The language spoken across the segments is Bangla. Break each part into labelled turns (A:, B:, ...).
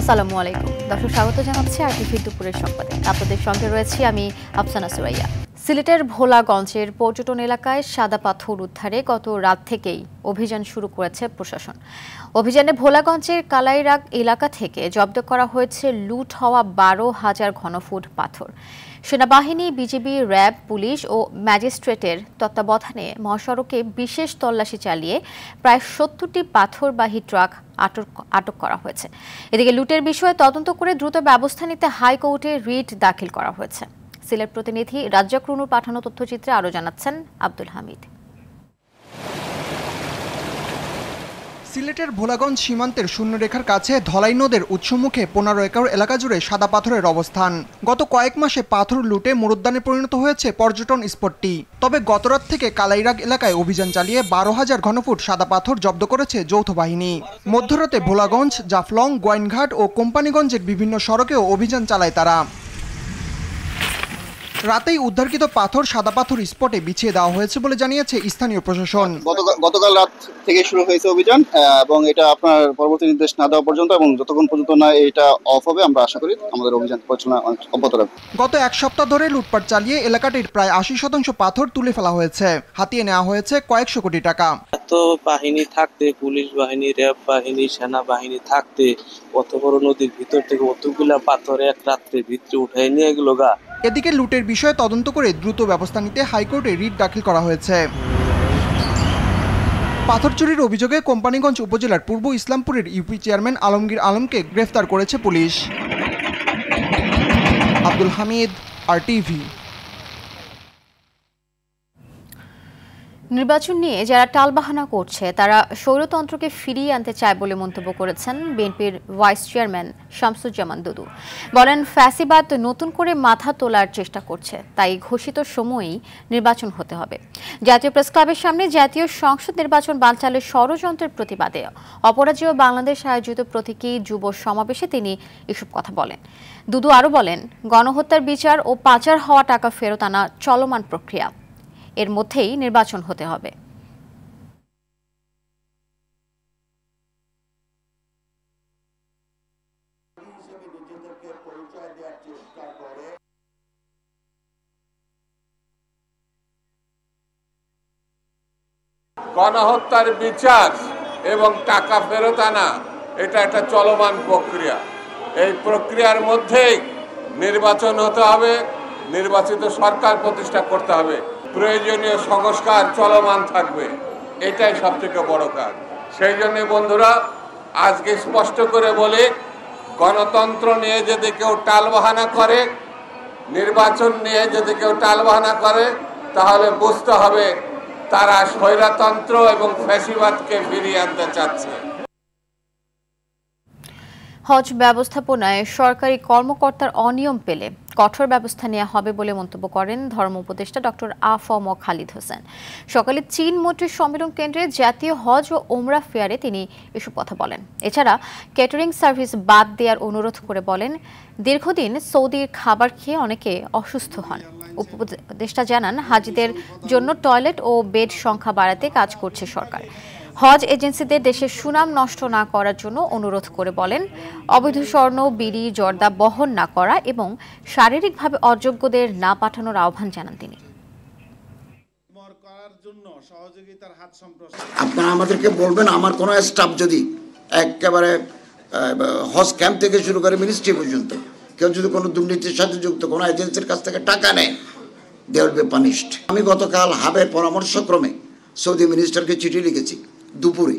A: আসসালামু আলাইকুম দর্শক, স্বাগত জানাচ্ছি আরটিভি দুপুরের সংবাদে। আপনাদের সঙ্গে রয়েছি আমি আফসানা সুরাইয়া। সিলেটের ভোলাগঞ্জের পর্যটন এলাকায় সাদা পাথর উদ্ধারে গত রাত থেকেই অভিযান শুরু করেছে প্রশাসন। অভিযানে ভোলাগঞ্জের কালাইরাগ এলাকা থেকে জব্দ করা হয়েছে লুট হওয়া 12,000 ঘনফুট পাথর। সেনাবাহিনী, বিজিবি, র্যাব, পুলিশ ও ম্যাজিস্ট্রেটের তত্ত্বাবধানে মহাসড়কে বিশেষ তল্লাশি চালিয়ে প্রায় 70টি পাথরবাহী ট্রাক আটক করা হয়েছে। এদিকে লুটের বিষয়ে তদন্ত করে দ্রুত ব্যবস্থা নিতে হাইকোর্টে রিট দাখিল করা হয়েছে। সিলেট প্রতিনিধি রাজ্জাক রুনুর পাঠানো তথ্যচিত্রে আরও জানাচ্ছেন আব্দুল হামিদ।
B: সিলেটের ভোলাগঞ্জ সীমান্তের শূন্যরেখার কাছে ধলাই নদের উৎসমুখে 15 একর এলাকা জুড়ে সাদা পাথরের অবস্থান। গত কয়েক মাসে পাথর লুটে মরুদ্যানে পরিণত হয়েছে পর্যটন স্পটটি। তবে গতরাত থেকে কালাইরাগ এলাকায় অভিযান চালিয়ে 12,000 ঘনফুট সাদা পাথর জব্দ করেছে যৌথ বাহিনী। মধ্যরাতে ভোলাগঞ্জ, জাফলং, গোয়াইনঘাট ও কোম্পানিগঞ্জের বিভিন্ন সড়কেও অভিযান চালায় তারা। রাতেই উদ্ধারকৃত পাথর সাদা পাথর স্পটে বিছিয়ে দেওয়া হয়েছে বলে জানিয়েছে স্থানীয় প্রশাসন।
C: গতকাল রাত থেকে শুরু হয়েছে অভিযান এবং এটা আপনার পরবর্তী নির্দেশ না দেওয়া পর্যন্ত এবং যতক্ষণ পর্যন্ত না এটা অফ হবে আমরা আশা করি আমাদের অভিযান পরিচালনা অব্যাহত রাখবে।
B: গত এক সপ্তাহ ধরে লুটপাট চালিয়ে এলাকাটির প্রায় 80% পাথর তুলে ফেলা হয়েছে। হাতিয়ে নেওয়া হয়েছে কয়েকশো কোটি টাকা।
D: এত বাহিনী থাকতে, পুলিশ বাহিনী, র্যাব বাহিনী, সেনাবাহিনী থাকতে অত বড় নদীর ভিতর থেকে অতগুলা পাথর এক রাত্রে ভিতরে উঠাই নিয়ে গেল গা।
B: এদিকে লুটের বিষয়ে তদন্ত করে দ্রুত ব্যবস্থা নিতে হাইকোর্টে রিট দাখিল করা হয়েছে। পাথর চুরির অভিযোগে কোম্পানিগঞ্জ উপজেলার পূর্ব ইসলামপুরের ইউপি চেয়ারম্যান আলমগীর আলমকে গ্রেফতার করেছে পুলিশ। আব্দুল হামিদ, আরটিভি।
A: নির্বাচন নিয়ে যারা টালবাহানা করছে তারা স্বৈরতন্ত্রকে ফিরিয়ে আনতে চায় বলে মন্তব্য করেছেন বিএনপির ভাইস চেয়ারম্যান শামসুজ্জামান দুদু। বলেন, ফ্যাসিবাদ নতুন করে মাথা তোলার চেষ্টা করছে, তাই ঘোষিত সময়েই নির্বাচন হতে হবে। জাতীয় প্রেসক্লাবের সামনে জাতীয় সংসদ নির্বাচন বানচালের ষড়যন্ত্রের প্রতিবাদে অপরাজেয় বাংলাদেশ আয়োজিত প্রতীকী যুব সমাবেশে তিনি এসব কথা বলেন। দুদু আরও বলেন, গণহত্যার বিচার ও পাচার হওয়া টাকা ফেরত আনা চলমান প্রক্রিয়া, এর মধ্যেই নির্বাচন হতে হবে।
E: গণহত্যার বিচার এবং টাকা ফেরত আনা এটা একটা চলমান প্রক্রিয়া। এই প্রক্রিয়ার মধ্যেই নির্বাচন হতে হবে, নির্বাচিত সরকার প্রতিষ্ঠা করতে হবে, প্রয়োজনীয় সংস্কার চলমান থাকবে। এটাই সবথেকে বড় কাজ। সেই জন্য বন্ধুরা, আজকে স্পষ্ট করে বলি, গণতন্ত্র নিয়ে যদি কেউ টালবাহানা করে, নির্বাচন নিয়ে যদি কেউ টালবাহানা করে, তাহলে বুঝতে হবে তারা স্বৈরতন্ত্র এবং ফ্যাসিবাদকে ফিরিয়ে আনতে চাচ্ছে।
A: হজ ব্যবস্থাপনায় সরকারি কর্মকর্তার অনিয়ম পেলে কঠোর ব্যবস্থা নেওয়া হবে বলে মন্তব্য করেন ধর্ম উপদেষ্টা ডক্টর আ.ফ.ম. খালিদ হোসেন। সকালে চীন মৈত্রী সম্মেলন কেন্দ্রে জাতীয় হজ ও ওমরা ফেয়ারে তিনি এসব কথা বলেন। এছাড়া ক্যাটারিং সার্ভিস বাদ দেওয়ার অনুরোধ করে বলেন, দীর্ঘদিন সৌদির খাবার খেয়ে অনেকে অসুস্থ হন। উপদেষ্টা জানান, হাজিদের জন্য টয়লেট ও বেড সংখ্যা বাড়াতে কাজ করছে সরকার। হজ এজেন্সিদের দেশের সুনাম নষ্ট না করার জন্য অনুরোধ করে বলেন, অবৈধ স্বর্ণ, বিড়ি, জর্দা বহন না করা এবং শারীরিকভাবে অযোগ্যদের না পাঠানোর আহ্বান জানান তিনি।
F: আপনারা আমাদেরকে বলবেন, আমার কোনো স্টাফ যদি একেবারে হজ ক্যাম্প থেকে শুরু করে মিনিস্ট্রি পর্যন্ত কেউ যদি কোনো দুর্নীতির সাথে যুক্ত কোনো এজেন্সির কাছ থেকে টাকা নেয়, দে উইল বি পানিশড। আমি গতকাল হাবের পরামর্শক্রমে সৌদি মিনিস্টারকে চিঠি লিখেছি, দুপুরে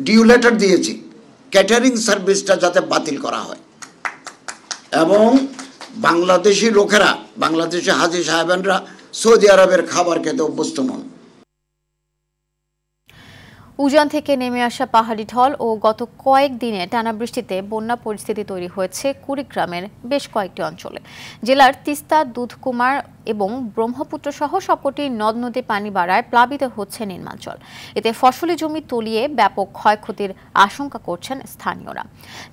F: ডিউ লেটার দিয়েছি, ক্যাটারিং সার্ভিসটা যাতে বাতিল করা হয় এবং বাংলাদেশি লোকেরা, বাংলাদেশি হাজি সাহেবানরা সৌদি আরবের খাবার খেতে অভ্যস্ত নন।
A: উজান থেকে নেমে আসা পাহাড়ি ঢল ও গত কয়েকদিনে টানা বৃষ্টিতে বন্যা পরিস্থিতি তৈরি হয়েছে কুড়িগ্রামের বেশ কয়েকটি অঞ্চলে। জেলার তিস্তা, দুধকুমার এবং ব্রহ্মপুত্র সহ সবকটি নদ নদী পানি বাড়ায় প্লাবিত হচ্ছে নিম্নাঞ্চল। এতে ফসলি জমি তলিয়ে ব্যাপক ক্ষয়ক্ষতির আশঙ্কা করছেন স্থানীয়রা।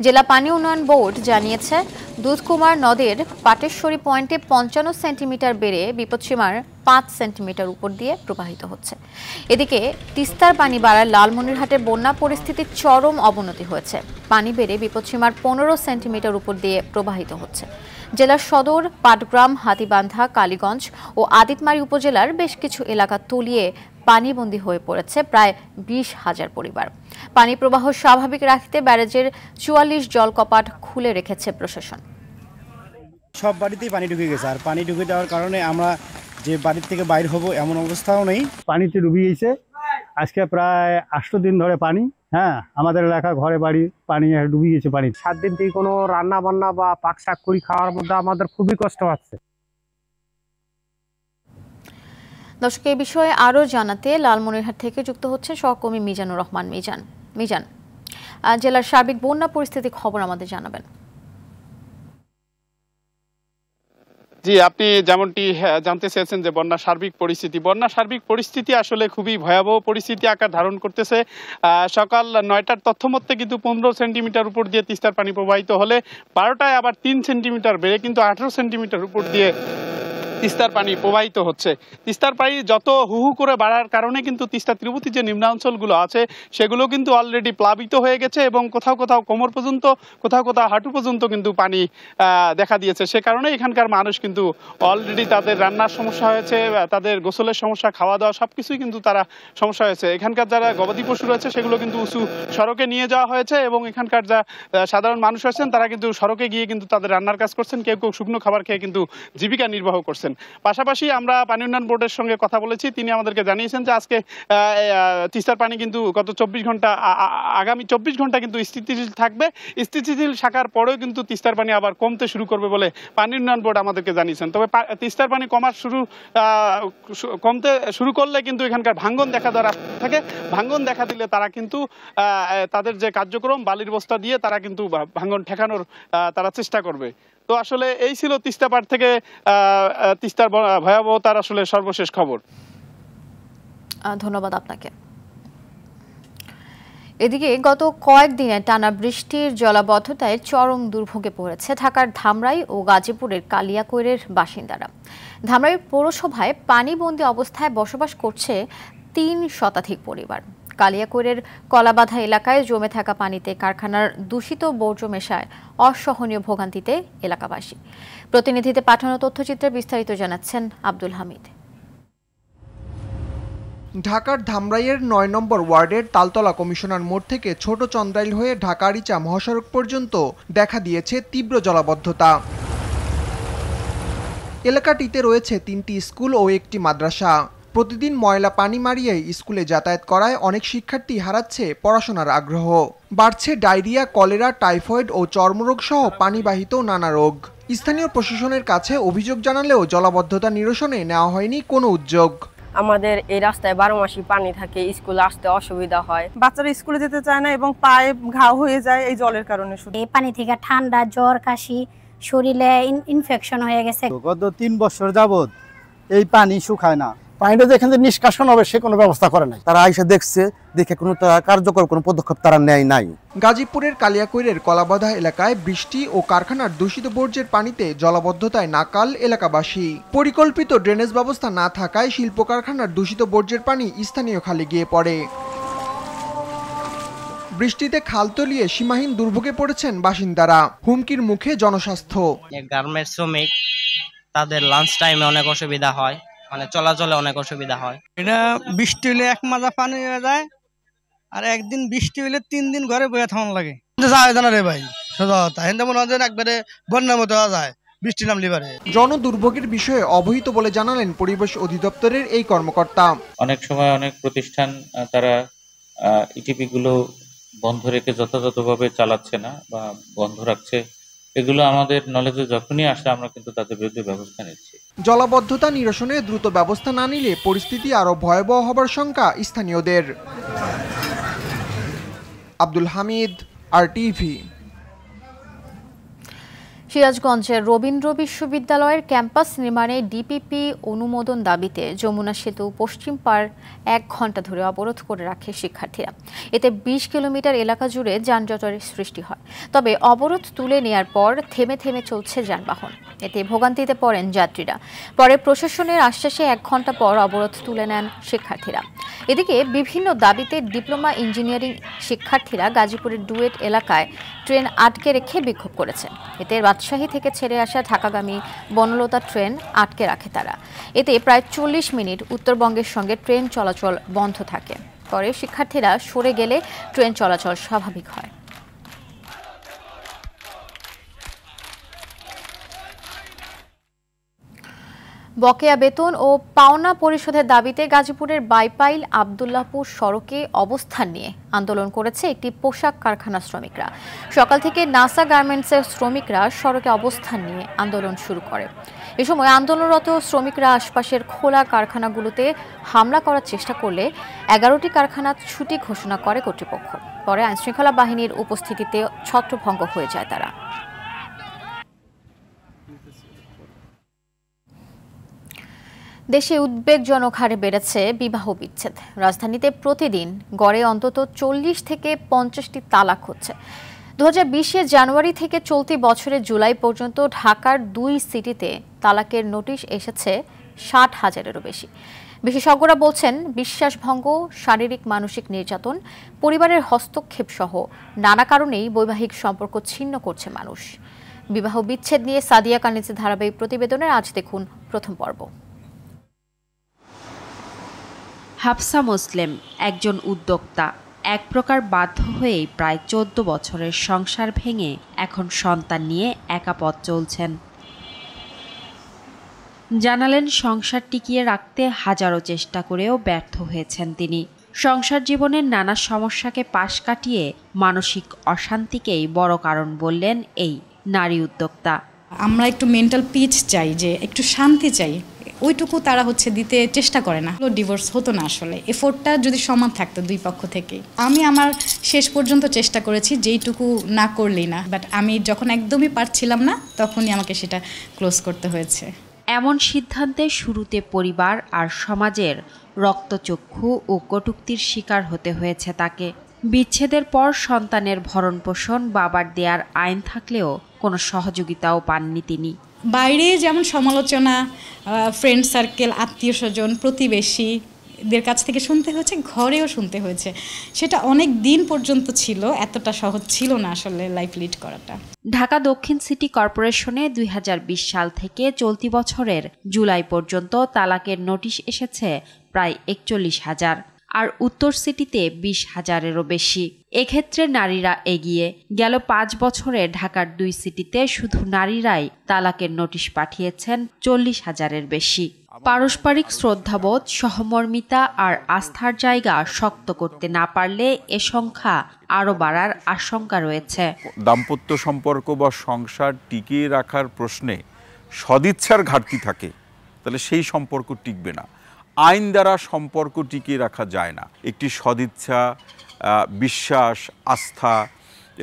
A: জেলা পানি উন্নয়ন বোর্ড জানিয়েছে, দুধকুমার নদের পাটেশ্বরী পয়েন্টে 55 সেন্টিমিটার বেড়ে বিপদসীমার 5 সেন্টিমিটার উপর দিয়ে প্রবাহিত হচ্ছে। এদিকে তিস্তার পানি বাড়ায় লালমনিরহাটে বন্যা পরিস্থিতির চরম অবনতি হয়েছে। পানি বেড়ে বিপদসীমার 15 সেন্টিমিটার উপর দিয়ে প্রবাহিত হচ্ছে। জেলার সদর, পাটগ্রাম, হাতিবান্ধা, কালীগঞ্জ ও আদিতমারী উপজেলার বেশ কিছু এলাকা তলিয়ে পানিবন্দী হয়ে পড়েছে প্রায় 20,000 পরিবার। পানি প্রবাহ স্বাভাবিক রাখতে ব্যারেজের 44 জলকপাট খুলে রেখেছে প্রশাসন।
G: সব বাড়িতেই পানি ঢুকে গেছে, আর পানি ঢুকে যাওয়ার কারণে আমরা যে বাড়ির থেকে বাইর হব এমন অবস্থাও নেই।
H: পানিতে ডুবে গেছে আজকে প্রায় 8 দিন ধরে পানি। আমাদের এলাকা ঘরে বাড়ি পানি ডুবে গেছে। পানি 7 দিন থেকে কোনো রান্না বান্না বা পাক শাক করে খাওয়ার মধ্যে আমাদের খুবই কষ্ট হচ্ছে।
A: দর্শক, এই বিষয়ে আরও জানাতে লালমনিরহাট থেকে যুক্ত হচ্ছে সহকর্মী মিজানুর রহমান। মিজান, জেলার সার্বিক বন্যা পরিস্থিতি খবর আমাদের জানাবেন।
I: জি, আপনি যেমনটি জানতে চেয়েছেন যে বন্যার সার্বিক পরিস্থিতি আসলে খুবই ভয়াবহ পরিস্থিতি আকার ধারণ করতেছে। সকাল 9টার তথ্য মতে কিন্তু 15 সেন্টিমিটার উপর দিয়ে তিস্তার পানি প্রবাহিত হলে 12টায় আবার 3 সেন্টিমিটার বেড়ে কিন্তু 18 সেন্টিমিটার উপর দিয়ে তিস্তার পানি প্রবাহিত হচ্ছে। তিস্তার পানি যত হুহু করে বাড়ার কারণে কিন্তু তিস্তা ত্রিভুতি যে নিম্নাঞ্চলগুলো আছে সেগুলো কিন্তু অলরেডি প্লাবিত হয়ে গেছে এবং কোথাও কোথাও কোমর পর্যন্ত, কোথাও কোথাও হাঁটু পর্যন্ত কিন্তু পানি দেখা দিয়েছে। সে কারণে এখানকার মানুষ কিন্তু অলরেডি তাদের রান্নার সমস্যা হয়েছে, তাদের গোসলের সমস্যা, খাওয়া দাওয়া সবকিছুই কিন্তু তারা সমস্যা হয়েছে। এখানকার যারা গবাদি পশু রয়েছে সেগুলো কিন্তু উঁচু সড়কে নিয়ে যাওয়া হয়েছে এবং এখানকার যা সাধারণ মানুষ আছেন তারা কিন্তু সড়কে গিয়ে কিন্তু তাদের রান্নার কাজ করছেন, কেউ কেউ শুকনো খাবার খেয়ে কিন্তু জীবিকা নির্বাহ করছেন। পাশাপাশি আমরা পানি উন্নয়ন বোর্ডের সঙ্গে কথা বলেছি, তিনি আমাদেরকে জানিয়েছেন যে আজকে তিস্তার পানি কিন্তু গত 24 ঘন্টা আগামী 24 ঘন্টা কিন্তু স্থিতিশীল থাকবে। স্থিতিশীল থাকার পরেও কিন্তু তিস্তার পানি আবার কমতে শুরু করবে বলে পানি উন্নয়ন বোর্ড আমাদেরকে জানিয়েছেন। তবে তিস্তার পানি কমতে শুরু করলে কিন্তু এখানকার ভাঙ্গন দেখা দেওয়ার থাকে। ভাঙ্গন দেখা দিলে তারা কিন্তু তাদের যে কার্যক্রম বালির বস্তা দিয়ে তারা কিন্তু ভাঙ্গন ঠেকানোর তারা চেষ্টা করবে। তো আসলে এই ছিল তিস্তা পাড় থেকে তিস্তার ভয়াবহতার আসলে সর্বশেষ খবর।
A: ধন্যবাদ আপনাকে। এদিকে গত কয়েকদিনে টানা বৃষ্টির জলাবদ্ধতায় চরম দুর্ভোগে পড়েছে ঢাকার ধামরাই ও গাজীপুরের কালিয়াকৈরের বাসিন্দারা। ধামরাই পৌরসভায় পানিবন্দী অবস্থায় বসবাস করছে 3 শতাধিক পরিবার। কালিয়াকৈরের কলাবাধা এলাকায় জমে থাকা পানিতে কারখানার দূষিত বর্জ্য মেশায় অসহনীয় ভোগান্তিতে এলাকাবাসী। প্রতিনিধিতে পাঠানো তথ্যচিত্রে বিস্তারিত জানাচ্ছেন আব্দুল হামিদ।
B: ঢাকার ধামরাইয়ের 9 নম্বর ওয়ার্ডের তালতলা কমিশনার মোড় থেকে ছোট চন্দ্রাইল হয়ে ঢাকা আরিচা মহাসড়ক পর্যন্ত দেখা দিয়েছে তীব্র জলাবদ্ধতা। এলাকাটিতে রয়েছে 3টি স্কুল ও একটি মাদ্রাসা। প্রতিদিন ময়লা পানি মারিয়ে স্কুলে যাতায়াত করায় অনেক শিক্ষার্থী হারাচ্ছে পড়াশোনার আগ্রহ। বাড়ছে ডায়রিয়া, কলেরা, টাইফয়েড ও চর্মরোগ সহ পানিবাহিত নানা রোগ। স্থানীয় প্রশাসনের কাছে অভিযোগ জানালেও জলাবদ্ধতা নিরসনে নেওয়া হয়নি কোনো উদ্যোগ।
J: আমাদের এই রাস্তায় 12 মাসই পানি থাকে, স্কুলে আসতে অসুবিধা হয়,
K: বাচ্চারা স্কুলে যেতে চায় না এবং পায়ে ঘাও হয়ে যায় এই জলের কারণে। শুধু
L: এই পানি থেকে ঠান্ডা, জ্বর, কাশি, শরীরে ইনফেকশন হয়ে গেছে।
M: গত 3 বছর যাবত এই পানি শুকায় না। পানিটা যেখান থেকে নিষ্কাশন হবে সে কোনো ব্যবস্থা করে নাই। তারা আইসা দেখে কোনো কার্যকর কোনো পদক্ষেপ তারা নেয় নাই।
B: গাজীপুরের কালিয়াকৈরের কলাবাধা এলাকায় বৃষ্টি ও কারখানার দূষিত বর্জ্যের পানিতে জলাবদ্ধতায় নাকাল এলাকাবাসী। পরিকল্পিত ড্রেনেজ ব্যবস্থা না থাকায় শিল্প কারখানার দূষিত বর্জ্যের পানি স্থানীয় খালে গিয়ে পড়ে। বৃষ্টিতে খাল তলিয়ে সীমাহীন দুর্ভোগে পড়েছেন বাসিন্দারা। হুমকির মুখে জনস্বাস্থ্য।
N: গার্মেন্টস শ্রমিক, তাদের লাঞ্চ টাইমে অনেক অসুবিধা হয়, মানে চলাচলে অনেক অসুবিধা হয়।
O: এটা বৃষ্টি হলে এক মাজা পানি হয়ে যায়, আর একদিন বৃষ্টি হলে 3 দিন ঘরে বয়ে থামান লাগে। রে ভাই একবারে বন্যার মতো যায় বৃষ্টি নামলে পারে।
B: জনদুর্ভোগের বিষয়ে অবহিত বলে জানালেন পরিবেশ অধিদপ্তরের এই কর্মকর্তা।
P: অনেক সময় অনেক প্রতিষ্ঠান তারা ইটিপি গুলো বন্ধ রেখে যথাযথভাবে চালাচ্ছে না বা বন্ধ রাখছে। এগুলো আমাদের নলেজে যখনই আসে আমরা কিন্তু তাদের বিরুদ্ধে ব্যবস্থা নিচ্ছি।
B: জলাবদ্ধতা নিরসনে দ্রুত ব্যবস্থা না নিলে পরিস্থিতি আরো ভয়াবহ হবার শঙ্কা স্থানীয়দের। আব্দুল হামিদ, RTV।
A: সিরাজগঞ্জের রবীন্দ্র বিশ্ববিদ্যালয়ের ক্যাম্পাস নির্মাণে ডিপিপি অনুমোদন দাবিতে যমুনা সেতু পশ্চিম পার 1 ঘণ্টা ধরে অবরোধ করে রাখে শিক্ষার্থীরা। এতে 20 কিলোমিটার এলাকা জুড়ে যানজটের সৃষ্টি হয়। তবে অবরোধ তুলে নেয়ার পর থেমে থেমে চলছে যানবাহন। এতে ভোগান্তিতে পড়েন যাত্রীরা। পরে প্রশাসনের আশ্বাসে 1 ঘণ্টা পর অবরোধ তুলে নেন শিক্ষার্থীরা। এদিকে বিভিন্ন দাবিতে ডিপ্লোমা ইঞ্জিনিয়ারিং শিক্ষার্থীরা গাজীপুরের ডুয়েট এলাকায় ট্রেন আটকে রেখে বিক্ষোভ করেছেন। এতে রাজশাহী থেকে ছেড়ে আসা ঢাকাগামী বনলতা ট্রেন আটকে রাখে তারা। এতে প্রায় 40 মিনিট উত্তরবঙ্গের সঙ্গে ট্রেন চলাচল বন্ধ থাকে। পরে শিক্ষার্থীরা সরে গেলে ট্রেন চলাচল স্বাভাবিক হয়। বকেয়া বেতন ও পাওনা পরিশোধের দাবিতে গাজীপুরের বাইপাইল আব্দুল্লাহপুর সড়কে অবস্থান নিয়ে আন্দোলন করেছে একটি পোশাক কারখানা শ্রমিকরা। সকাল থেকে নাসা গার্মেন্টসের শ্রমিকরা সড়কে অবস্থান নিয়ে আন্দোলন শুরু করে। এ সময় আন্দোলনরত শ্রমিকরা আশপাশের খোলা কারখানাগুলোতে হামলা করার চেষ্টা করলে 11টি কারখানা ছুটি ঘোষণা করে কর্তৃপক্ষ। পরে আইনশৃঙ্খলা বাহিনীর উপস্থিতিতে ছত্রভঙ্গ হয়ে যায় তারা। দেশে উদ্বেগজনক হারে বেড়েছে বিবাহ বিচ্ছেদ। রাজধানীতে প্রতিদিন গড়ে অন্তত 40 থেকে 50টি তালাক হচ্ছে। 2020 জানুয়ারি থেকে চলতি বছরের জুলাই পর্যন্ত ঢাকার 2 সিটিতে তালাকের নোটিশ এসেছে 60,000-এরও বেশি। বিশেষজ্ঞরা বলছেন, বিশ্বাসভঙ্গ, শারীরিক মানসিক নির্যাতন, পরিবারের হস্তক্ষেপ সহ নানা কারণেই বৈবাহিক সম্পর্ক ছিন্ন করছে মানুষ। বিবাহ বিচ্ছেদ নিয়ে সাদিয়া কানিজের ধারাবাহিক প্রতিবেদনের আজ দেখুন প্রথম পর্ব।
Q: হাফসা মুসলিম একজন উদ্যোক্তা। এক প্রকার বাধ্য হয়েই প্রায় 14 বছরের সংসার ভেঙে এখন সন্তান নিয়ে একা পথ চলছেন। জানালেন, সংসার টিকিয়ে রাখতে হাজারো চেষ্টা করেও ব্যর্থ হয়েছেন তিনি। সংসার জীবনের নানা সমস্যাকে পাশ কাটিয়ে মানসিক অশান্তিকেই বড় কারণ বললেন এই নারী উদ্যোক্তা।
R: আমরা একটু মেন্টাল পিচ চাই, যে একটু শান্তি চাই, ওইটুকু তারা দিতে চেষ্টা করে না। ডিভোর্স হতো না আসলে, এফোর্টটা যদি সমান থাকতো দুই পক্ষ থেকে। আমি আমার শেষ পর্যন্ত চেষ্টা করেছি, যেইটুকু না করলেই না, বাট আমি যখন একদমই পারছিলাম না তখনই আমাকে সেটা ক্লোজ করতে হয়েছে।
Q: এমন সিদ্ধান্তে শুরুতে পরিবার আর সমাজের রক্তচক্ষু ও কটূক্তির শিকার হতে হয়েছে তাকে। বিচ্ছেদের পর সন্তানের ভরণপোষণ বাবার দেয়ার আইন থাকলেও কোনো সহযোগিতাও পাননি তিনি।
R: বাইরে যেমন সমালোচনা, ফ্রেন্ড সার্কেল, আত্মীয় স্বজন, প্রতিবেশীদের কাছ থেকে শুনতে হয়েছে, ঘরেও শুনতে হয়েছে। সেটা অনেক দিন পর্যন্ত ছিল, এতটা সহজ ছিল না আসলে লাইফ লিড করাটা।
Q: ঢাকা দক্ষিণ সিটি কর্পোরেশনে 2020 সাল থেকে চলতি বছরের জুলাই পর্যন্ত তালাকের নোটিশ এসেছে প্রায় 41,000, আর উত্তর সিটিতে 20,000-এরও বেশি। এক্ষেত্রে নারীরা এগিয়ে। গেল 5 বছরে ঢাকার 2 সিটিতে শুধু নারীরাই তালাকের নোটিশ পাঠিয়েছেন 40,000-এর বেশি। পারস্পরিক শ্রদ্ধাবোধ, সহমর্মিতা আর আস্থার জায়গা শক্ত করতে না পারলে এ সংখ্যা আরও বাড়ার আশঙ্কা রয়েছে।
S: দাম্পত্য সম্পর্ক বা সংসার টিকিয়ে রাখার প্রশ্নে সদিচ্ছার ঘাটতি থাকে, তাহলে সেই সম্পর্ক টিকবে না। আইন দ্বারা সম্পর্ক টিকিয়ে রাখা যায় না। একটি সদিচ্ছা, বিশ্বাস, আস্থা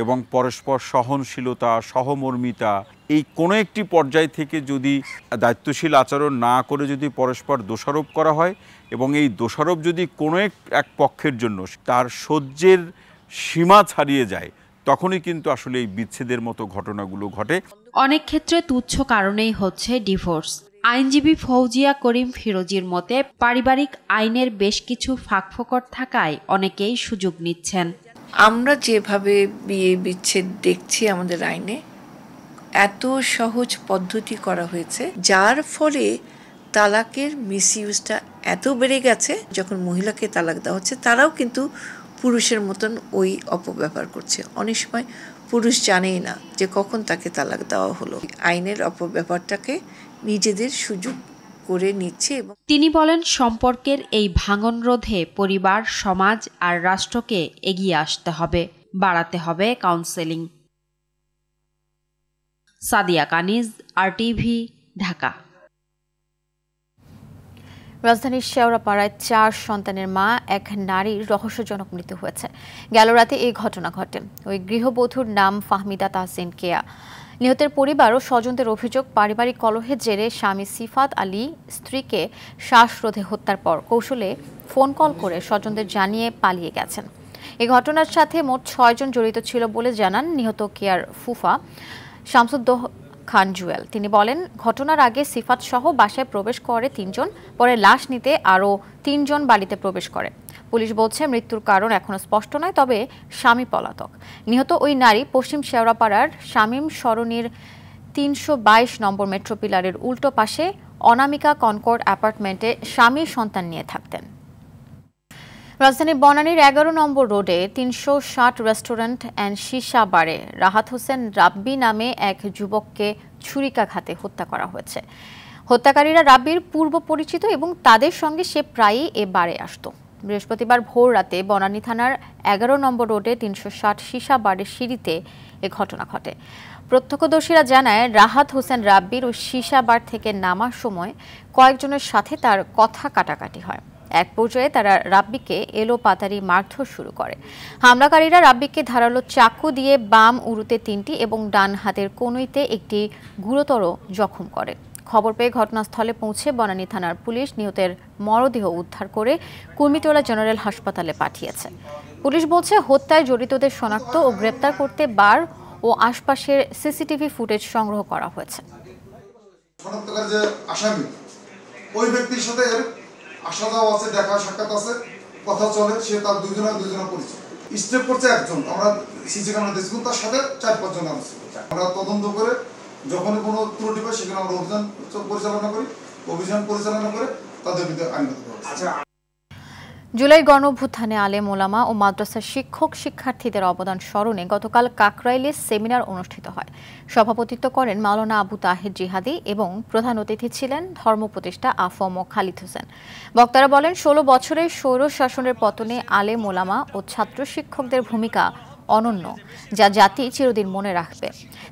S: এবং পরস্পর সহনশীলতা, সহমর্মিতা, এই কোনো একটি পর্যায় থেকে যদি দায়িত্বশীল আচরণ না করে যদি পরস্পর দোষারোপ করা হয়, এবং এই দোষারোপ যদি কোনো এক পক্ষের জন্য তার সহ্যের সীমা ছাড়িয়ে যায়, তখনই কিন্তু আসলে এই বিচ্ছেদের মতো ঘটনাগুলো ঘটে।
Q: অনেক ক্ষেত্রে তুচ্ছ কারণেই হচ্ছে ডিভোর্স। আইনজীবী ফৌজিয়া করিম ফিরোজির মতে, পারিবারিক আইনের বেশ কিছু ফাঁকফোকর থাকায় অনেকেই সুযোগ নিচ্ছেন।
T: আমরা যেভাবে বিয়ে বিচ্ছেদ দেখছি আমাদের আইনে, এত সহজ পদ্ধতি করা হয়েছে, যার ফলে তালাকের মিসইউজটা এত বেড়ে গেছে। যখন মহিলাকে তালাক দেওয়া হচ্ছে, তারাও কিন্তু পুরুষের মতন ওই অপব্যবহার করছে। অনেক সময় পুরুষ জানেই না যে কখন তাকে তালাক দেওয়া হলো। আইনের অপব্যবহারটাকে নিজেদের সুযোগ করে নিচ্ছে। এবং
Q: তিনি বলেন, সম্পর্কের এই ভাঙন রোধে পরিবার, সমাজ আর রাষ্ট্রকে এগিয়ে আসতে হবে, বাড়াতে হবে কাউন্সেলিং। সাদিয়া কানিজ, RTV, ঢাকা।
A: রাজধানীর শেওড়াপাড়ায় 4 সন্তানের মা এক নারীর রহস্যজনক মৃত্যু হয়েছে। গেল রাতে এই ঘটনা ঘটে। ওই গৃহবধূর নাম ফাহমিদা তাহসিন কেয়া। নিহতের পরিবার ও স্বজনদের অভিযোগ, পারিবারিক কলহের জেরে স্বামী সিফাত আলী স্ত্রীকে শ্বাসরোধে হত্যার পর কৌশলে ফোন কল করে স্বজনদের জানিয়ে পালিয়ে গেছেন। এই ঘটনার সাথে মোট 6 জন জড়িত ছিল বলে জানান নিহত কেয়ার ফুফা শামসুদ্দোহ খান জুয়েল। তিনি বলেন, ঘটনার আগে সিফাত সহ বাসায় প্রবেশ করে 3 জন, পরে লাশ নিতে আরও 3 জন বাড়িতে প্রবেশ করে। পুলিশ বলছে মৃত্যুর কারণ এখনো স্পষ্ট নয়, তবে স্বামী পলাতক। নিহত ওই নারী পশ্চিম শেওড়াপাড়ার শামীম সরণির 322 নম্বর মেট্রো পিলারের উল্টো পাশে অনামিকা কনকর্ড অ্যাপার্টমেন্টে স্বামী সন্তান নিয়ে থাকতেন। রাজধানীর বনানীর 11 নম্বর রোডে 360 রেস্টুরেন্ট অ্যান্ড শিশা বারে রাহাত হোসেন রাব্বি নামে এক যুবককে ছুরিকাঘাতে হত্যা করা হয়েছে। হত্যাকারীরা রাব্বির পূর্ব পরিচিত এবং তাদের সঙ্গে সে প্রায়ই এ বারে আসত। বৃহস্পতিবার ভোর রাতে বনানী থানার 11 নম্বর রোডে 360 শিশা বারের সিঁড়িতে এ ঘটনা ঘটে। প্রত্যক্ষদর্শীরা জানায়, রাহাত হোসেন রাব্বির ও শিশা বার থেকে নামার সময় কয়েকজনের সাথে তার কথা কাটাকাটি হয়। এক পর্যায়ে তারা রাব্বিকে এলোপাতাড়ি মারধর শুরু করে। হামলাকারীরা রাব্বিকে ধারালো চাকু দিয়ে বাম উরুতে 3টি এবং ডান হাতের কনুইতে একটি গুরুতর জখম করে। খবর পেয়ে ঘটনাস্থলে পৌঁছে বনানী থানার পুলিশ নিহতের মরদেহ উদ্ধার করে কুর্মিটোলা জেনারেল হাসপাতালে পাঠিয়েছে। পুলিশ বলছে, হত্যায় জড়িতদের শনাক্ত ও গ্রেপ্তার করতে বার ও আশপাশের সিসিটিভি ফুটেজ সংগ্রহ করা হয়েছে।
U: শনাক্তকারী যে আসামি, ওই ব্যক্তির সাথে আসা যাওয়া আছে, দেখা সাক্ষাৎ আছে, কথা চলে, সে তার দুইজনের পরিচয়। স্টেপ করছে একজন, আমরা সিসি ক্যামেরা দেখছি, তার সাথে 4-5 জন আছে। আমরা তদন্ত করে যখনই কোনো ত্রুটি পাই সেখানে আমরা অভিযান পরিচালনা করে তাদের বিরুদ্ধে আইনগত ব্যবস্থা।
A: জুলাই গণঅভ্যুত্থানে আলেম ওলামা ও মাদ্রাসার শিক্ষক শিক্ষার্থীদের অবদান স্মরণে গতকাল কাকরাইলে সেমিনার অনুষ্ঠিত হয়। সভাপতিত্ব করেন মাওলানা আবু তাহের জিহাদি এবং প্রধান অতিথি ছিলেন ধর্ম উপদেষ্টা আফম খালিদ হোসেন। বক্তারা বলেন, 16 বছরের স্বৈর শাসনের পতনে আলেম ওলামা ও ছাত্র শিক্ষকদের ভূমিকা অনন্য, যা জাতি চিরদিন মনে রাখবে।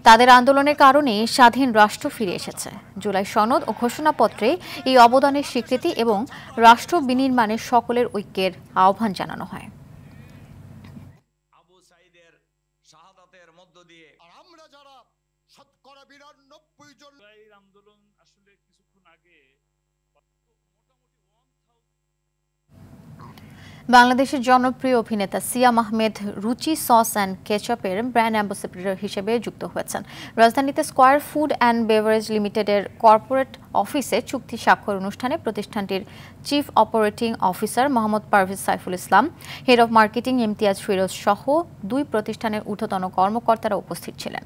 A: তাদের আন্দোলনের কারণে স্বাধীন রাষ্ট্র ফিরে এসেছে। জুলাই সনদ ও ঘোষণাপত্রে এই অবদানের স্বীকৃতি এবং রাষ্ট্র বিনির্মাণে সকলের ঐক্যের আহ্বান জানানো হয়। বাংলাদেশের জনপ্রিয় অভিনেতা সিয়াম আহমেদ রুচি সস অ্যান্ড কেচাপের ব্র্যান্ড অ্যাম্বাসেডর হিসেবে যুক্ত হয়েছেন। রাজধানীতে স্কয়ার ফুড অ্যান্ড বেভারেজ লিমিটেডের কর্পোরেট অফিসে চুক্তি স্বাক্ষর অনুষ্ঠানে প্রতিষ্ঠানটির chief operating officer Mohammad Parvez Saiful Islam, head of marketing Imtiaz Firoz সহ 2 প্রতিষ্ঠানের ঊর্ধ্বতন কর্মকর্তারা উপস্থিত ছিলেন।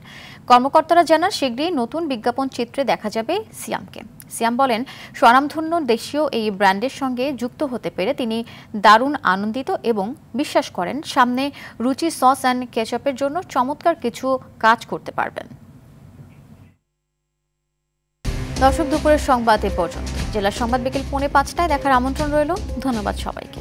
A: কর্মকর্তারা জানান, শীঘ্রই নতুন বিজ্ঞাপন চিত্রে দেখা যাবে সিয়ামকে। সিয়াম বলেন, স্বনামধন্য দেশীয় এই ব্র্যান্ডের সঙ্গে যুক্ত হতে পেরে তিনি দারুণ আনন্দিত এবং বিশ্বাস করেন সামনে রুচি সস অ্যান্ড কেচাপের জন্য চমৎকার কিছু কাজ করতে পারবেন। দর্শক, দুপুরের সংবাদ এ পর্যন্ত। জেলা সংবাদ বিকেল 4:45টায় দেখার আমন্ত্রণ রইল। ধন্যবাদ সবাইকে।